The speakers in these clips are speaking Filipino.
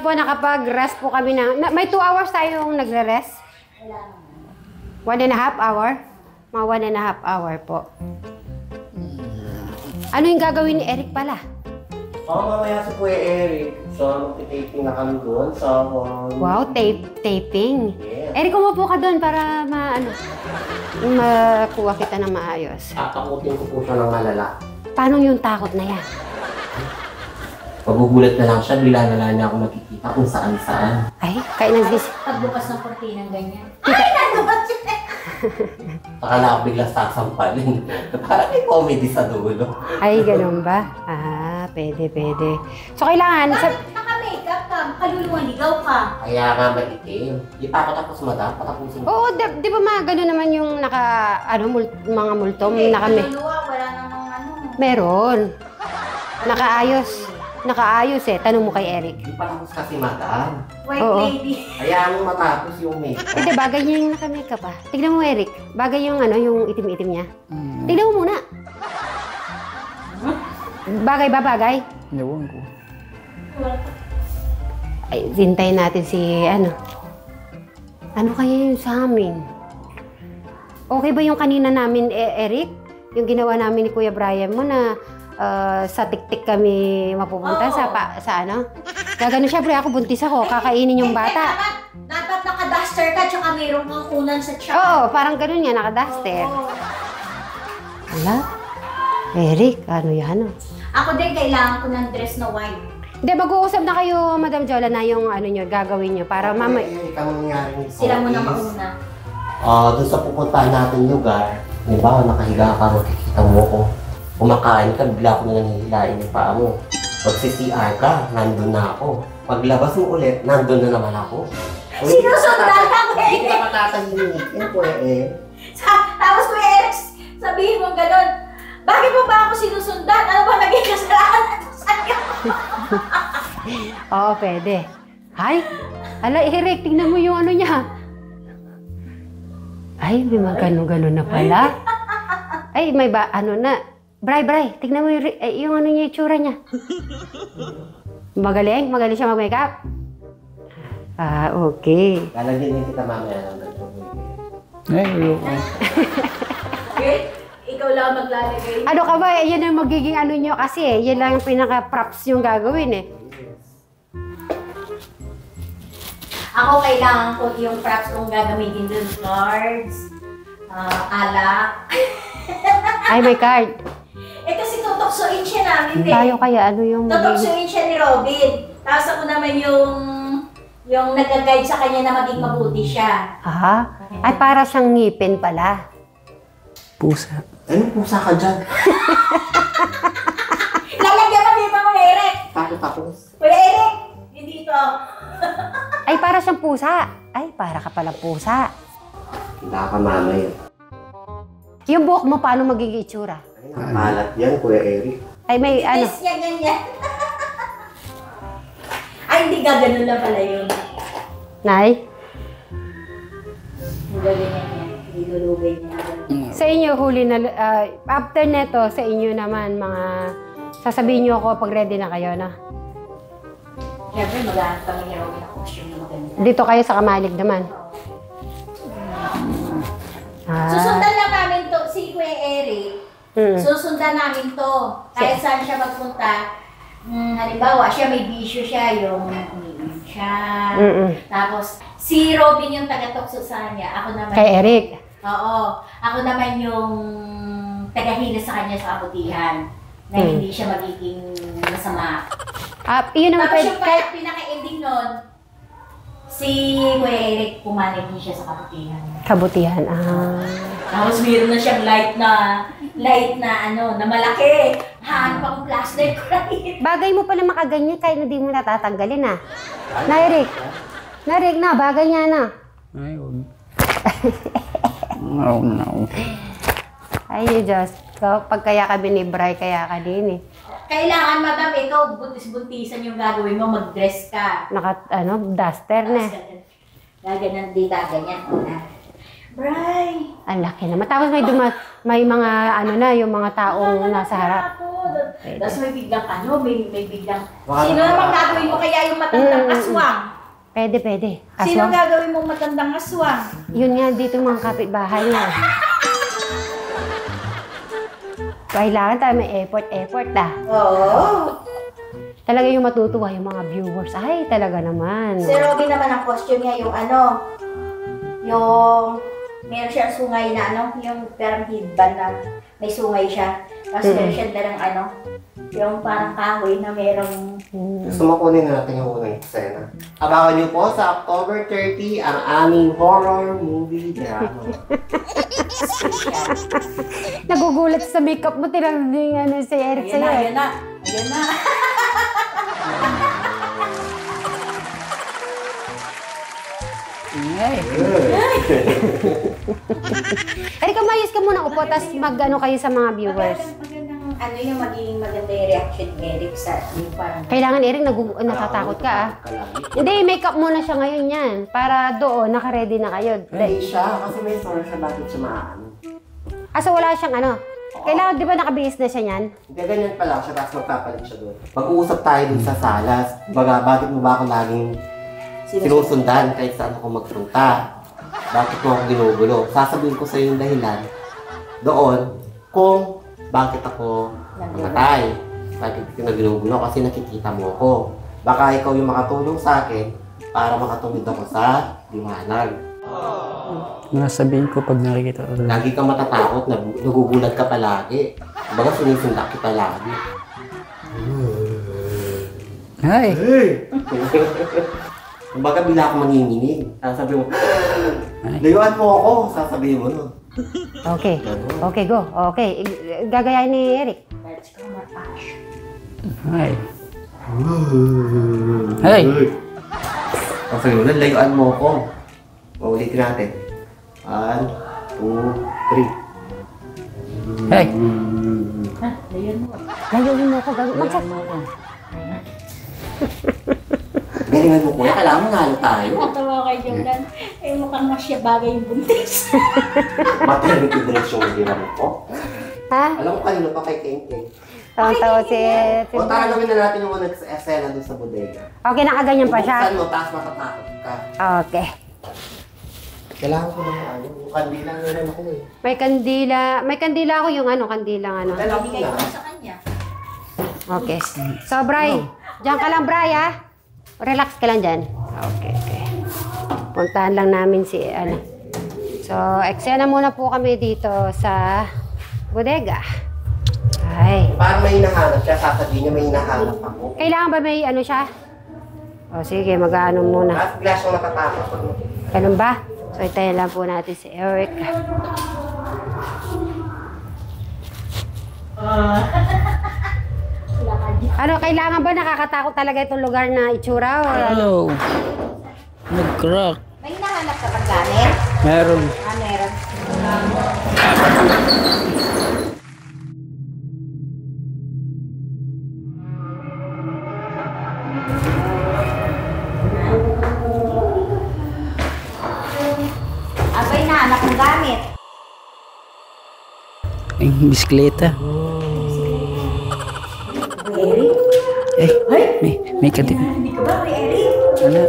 po, nakapag-rest po kami na... May 2 hours tayong nagre-rest? 1.5 hour? Mga 1.5 hour po. Ano yung gagawin ni Eric pala? Mamaya si Kuya Eric. So, magti-taping na kami doon. So, Wow, taping. yes. Eric, umupo ka doon para makuha kita ng maayos. Tatakutin ko po siya ng malala. Paano yung takot na yan? Magugulat na lang siya, bigla na lang niya ako makikita kung saan-saan. Ay, kaya nagdis... Pagbukas ng kortinang ganyan. Akala ko bigla sasampalin. Parang may comedy sa dulo. Ay, ganun ba? Pwede. So, kailangan... Naka-makeup ka, kaluluwa, ligaw ka. Kaya nga maitim. Di pa ako tapos madam, patapusin ko. Oo, di ba gano'n naman yung mga multom? Kaluluwa, wala namang ano. Meron. Nakaayos eh. Tanong mo kay Eric. Di pa tapos kasi madam. White Oo. lady. Kaya mo matapos yung makeup. Hindi, bagay niya yung naka-makeup ah. Tignan mo, Eric. Bagay yung yung itim-itim niya. Tignan mo muna. Bagay ba, bagay? Ewan ko. Ay, hintayin natin si Ano kaya yung sa amin? Okay ba yung kanina namin, Eric? Yung ginawa namin ni Kuya Brian mo na sa tik-tik kami mapupunta sa ano? Gagano syempre ako, buntis ako, kakainin yung bata. Dapat naka-duster ka, tsaka mayroon kang kunan sa tiyan. Oo, parang ganun yan, naka-duster. Ala? Eric, ano yan? Ako din, kailangan ko ng dress na white. Hindi, mag-uusap na kayo, Madam Jola, na yung nyo, gagawin nyo para mamay. Ikaw nangyari nito. Sila muna mauna. Doon sa pupuntahan natin lugar, halimbawa nakahiga ka, makikita mo ko. Kumakain ka, bigla ko na nangihilain yung paa mo. Pag-CCR ka, nandun na ako. Paglabas mo ulit, nandun na naman ako. Sinusundan ka, Kuya Hindi ka Eric! matatahimikin, Kuya Eric. Tapos Kuya Eric, sabihin mo gano'n, bakit mo ba ako sinusundan? Ano ba naging kasalanan ko sa'yo? Oo, pwede. Ay, ala, Eric, tingnan mo yung ano niya. Ay, may mga gano'n na pala. Ay, may Bray, tingnan mo yung ano niya, itsura niya. Magaling siya mag-makeup. Okay. Lalagyan din kita mamaya ng Ayoko. Wait, ikaw lang maglalagay. Ano ka ba? Yan ang magiging ano niyo kasi eh. Yan lang yung pinaka-props yung gagawin eh. Ako kailangan ko yung props kong gagamitin dun, cards, alak. Ay, may card. Kasi tutoksoin siya namin eh. Tayo kaya, ano yung magiging... Tutoksoin siya ni Robin. Tapos ako naman yung nag-guide sa kanya na maging mabuti siya. Ay, para siyang ngipin pala. Pusa. Anong pusa ka dyan? Lalagyan kami pa, Kuya Eric! Tapos. Kuya Eric! Yung dito. Ay, para siyang pusa. Ay, para ka pala pusa. Hindi ka mamaya. Yung buhok mo, paano magiging itsura? Ay, nakakalat yan, Kuya Eric. Ay, may ano. Yes, niya ganyan. Ay, hindi gaganon lang pala yun. Nay? Hindi ganyan yan. Hindi lulugay niya. Sa inyo, huli na, after neto, sa inyo naman, mga, sasabihin niyo ako pag ready na kayo, no? Siyempre, maghanap kami ni Robin na costume na maganda. Dito kayo sa Kamalig naman. Susundan lang namin to, si Kuya Eric. Susundan namin to. Kahit saan siya magpunta. Halimbawa, siya may bisyo siya, yung umiinom siya. Tapos, si Robin yung taga-tokso sa kanya. Ako naman. Kay Eric. Oo. Ako naman yung taga-hila sa kanya sa kabutihan. Na hindi siya magiging masama. Yun naman Tapos pwede, yung pinaka-ending nun, si Kuya Eric pumanig din siya sa kabutihan. kabutihan. Tapos meron na siyang light na ano, na malaki. Hanap akong flashlight ko rin. Bagay mo pala makaganyan kahit hindi mo natatanggalin ah. Nairik. Nairik na, bagay niya na. Ay, huwag. No. Ay, Diyos. Pag kaya kami ni Bray, kaya ka din eh. Kailangan, madam, ikaw buntis-buntisan yung gagawin mo, mag-dress ka. Duster na. Gaganan dito, ganyan. Bray! Ang laki naman. Tapos may mga yung mga taong nasa harap. Tapos may biglang may biglang... Wala Sino na. naman gagawin mo kaya yung matandang aswang? Pwede, pwede. Sino Aswang. gagawin mo matandang aswang? Yun nga, dito yung mga kapitbahay niya. Kailangan tayo may effort ah. Oo. Talaga yung matutuwa yung mga viewers. Ay, talaga naman. Si Robby naman ang costume niya yung yung meron siyang sungay na yung parang headband na may sungay siya. Tapos meron siya dalang yung parang kahoy na merong... Gusto mo kunin natin yung unang eksena. Abangan niyo po sa October 30 ang aming horror movie drama. Nagugulat sa makeup mo. Tinanong si Eric sa'yo. Ayan na. Ay, Eric, umayos ka muna upo, tapos mag-ano kayo sa mga viewers. Magandang yung magiging maganda yung reaction ni Eric sa yung parang... Kailangan, Eric, natatakot ka ah. Hindi, makeup muna siya ngayon yan. Para doon, naka-ready na kayo. Hindi siya, kasi may story siya bakit siya maano. So wala siyang Kailangan, di ba nakabihis na siya niyan? Hindi, ganyan pa lang siya, tapos magpapalit siya doon. Mag-uusap tayo dun sa salas. Baga, bakit mo ba ako laging sinusundan kahit saan ako magpunta? Bakit mo ako ginugulo? Sasabihin ko sa yung dahilan doon kung bakit ako namatay. Bakit ko ginugulo? Kasi nakikita mo ako. Baka ikaw yung makatulong sa akin para makatulog ako sa liwanag. nasabihin ko pag nakikita ko. Lagi kang matatakot, nagugulat ka palagi. Baga sinisindak kita lagi. Ay! Baga bila ako manginginig. Sasabihin mo, layuan mo ako. Sasabihin mo nun. Okay. Okay, go. Okay. Gagayahin ni Eric. Let's go more action. Ay! Ay! Sasabihin mo nun, layuan mo ako. Maulitin natin. 1, 2, 3. Ay! Ha? Layuan mo. Layuin mo ako. Magsak. Galingan mo kuya, kailangan mo nalo tayo. Natawa kay Jordan. Eh, mukhang mas siya bagay yung buntis. Maternity dress yung ginawa ko. Ha? Alam mo kanino pa kay King King. Tawa-tawa si... O tara gawin na natin yung unang escena doon sa bodega. Okay, nakaganyan pa siya. Buksan mo, taas matatakot ka. Okay. Kailangan ko ng yung kandila na rin ako eh. May kandila. May kandila ako yung kandilang Alam ko Bigay na. ko sa kanya. Okay. So, Bray. Diyan ka lang, Bray, ha? Relax ka lang dyan. Okay, okay. Puntahan lang namin si, So, eksena muna po kami dito sa bodega. Ay. Parang may hinahanap siya, sasabihin niya may hinahanap ako. Kailangan ba may siya? O, sige, mag-ano muna. At bigla siyang natatakot. Ganun ba? So, itayin lang po natin si Eric. Kailangan ba nakakatakot talaga itong lugar na itsura? O, Oh! Nag-crack. May hinahanap ka bang gamit? Meron. Meron. Ano ba hinahanap mong gamit? Ay, bisikleta. Eric? May kadi. Hindi ka ba kay Eric? Wala.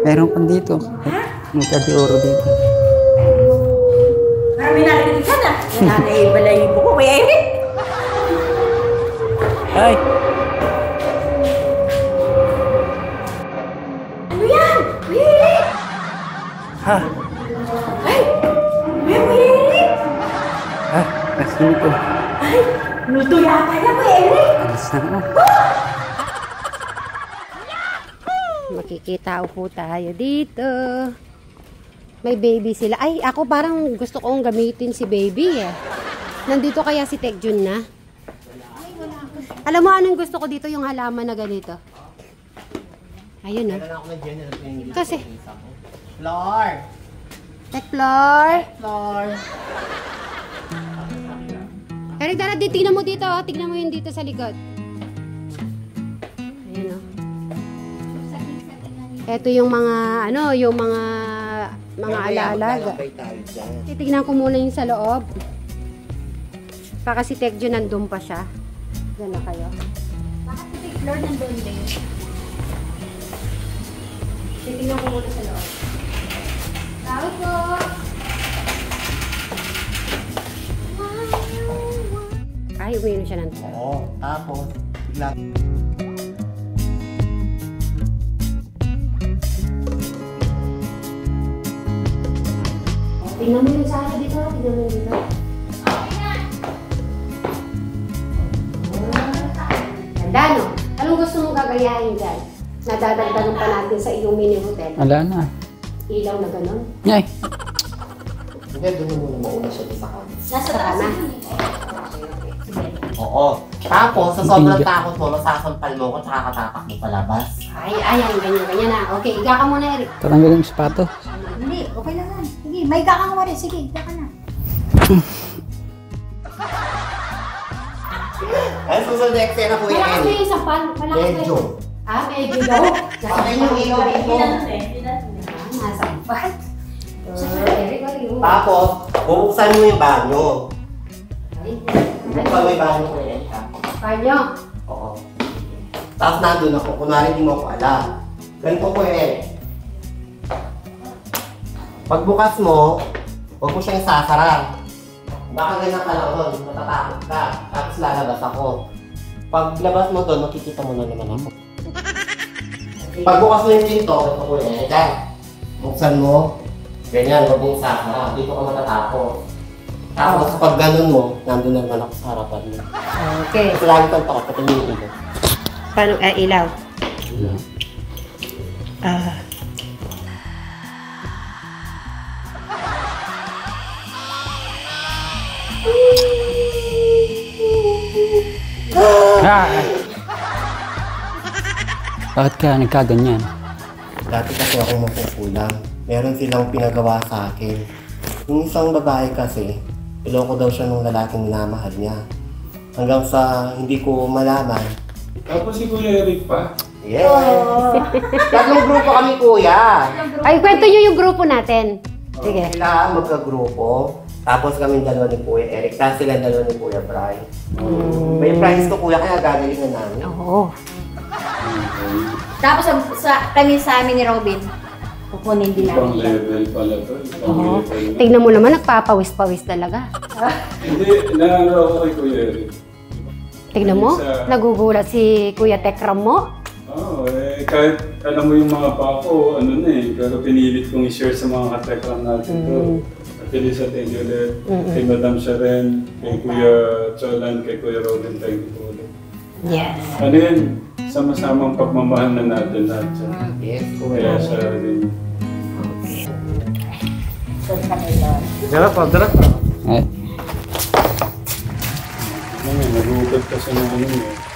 Meron pa dito. May kadi oro dito. Parang may narinig ka na. Nanay-balayibo ko kay Eric. Ay! Ano yan? Kuya Eric! Ha? Ay! Kuya Eric! Ha? Kasi ito. Ay! Luto yata yan, Kuya Eric! Alas na ako. makikita po tayo dito. May baby sila. Ay, ako parang gusto kong gamitin si baby eh. Nandito kaya si Tekjun na? Alam mo anong gusto ko dito? Yung halaman na ganito. Ayun ah. Kasi. Floor! Tek floor. Floor! Eric, dara, tignan mo dito. Oh. Tignan mo yun dito sa likod. Ayun oh. Ito yung mga, yung mga alaalaga. Titignan ko muna yung sa loob. Baka si Tekjun nandun pa siya. Diyan na kayo. Bakit si Big Lord nandun din? Titingnan ko muna sa loob. Tawag po! Ay, umiinom siya ng tubig. Oo, tapos, bigla. Tingnan mo yung sala dito. Tingnan mo dito. Ganda, no? Anong gusto mong gagayahin dyan? Nadadagdagan pa natin sa iyong mini hotel. Wala na. Ilaw na ganun. Ay, Hindi, doon mo muna mauna siya sa kanya. Nasa taas na. yun eh. Oo. Tapos, sa sobrang takot mo, masasampal mo ko, tsaka katapak mo palabas. Ay, ganyan na. Okay, higa ka muna, Eric. tatanggalin yung sapato. Hindi, okay lang yan. Sige, may kakang wari. Sige, higa ka na. Ay, susunod na eksena po yung Malakas na yung sampal. Malakas na Medyo. yung... Ah, medyo daw. Bakit yung ilaw dito? Nasampal. Eric, ay, yun. Tapos, bubuksan mo yung banyo. Ay, Bubuksan mo yung banyo ko yan. Kanyo. Oo. Tapos nandun ako, kunwari di mo ako alam. Ganito ko eh. Pagbukas mo, huwag mo siyang sasara. Baka ganyan ka lang doon, matatakot ka. Tapos lalabas ako. Paglabas mo doon, makikita mo na naman ako. Pagbukas mo yung pinto, ganito ko eh. Diyan. Buksan mo. Ganyan, huwag mong sasara. Dito ka matatakot. Tapos pag ganun mo, nandun na naman ako sa harapan mo. Okay. Kasi lagi kang takot, pati yung ilaw. Paano? Ilaw. Ah! Bakit ka nagkaganyan? Dati kasi ako makukulang. Meron silang pinagawa sa akin. Yung isang babae kasi, iloko daw siya ng lalaking minamahal niya. Hanggang sa hindi ko malaman. Tapos si Kuya Eric pa. Yes! Tatlong grupo kami, kuya. Ay, kwento nyo yung grupo natin. Sige. Sila magka-grupo. Tapos kami dalawa ni Kuya Eric. Tapos sila dalawa ni Kuya Brian. May prize to, kuya, kaya gagalingan namin. Oo. Tapos kami sa amin ni Robin, kukunin din Ibang namin. level pala to. Ibang Oo. level. Tignan mo naman, nagpapawis-pawis talaga. Hindi, naano ako kay Kuya Eric. Tignan mo, nagugulat si Kuya Tekram mo. Oo, kahit alam mo yung mga pako, ano na eh. Pero pinilit kong i-share sa mga katekram natin to. At Elisa, thank you ulit. Kay Madam Sharon, kay Kuya Cholan, kay Kuya Robin, thank you ulit. Yes. Ano yun? Sama-samang pagmamahal na natin lahat siya. Yes, Kaya siya rin. Dara pa, dara pa. Ay, Ano nga, nagugat kasi ng ano eh.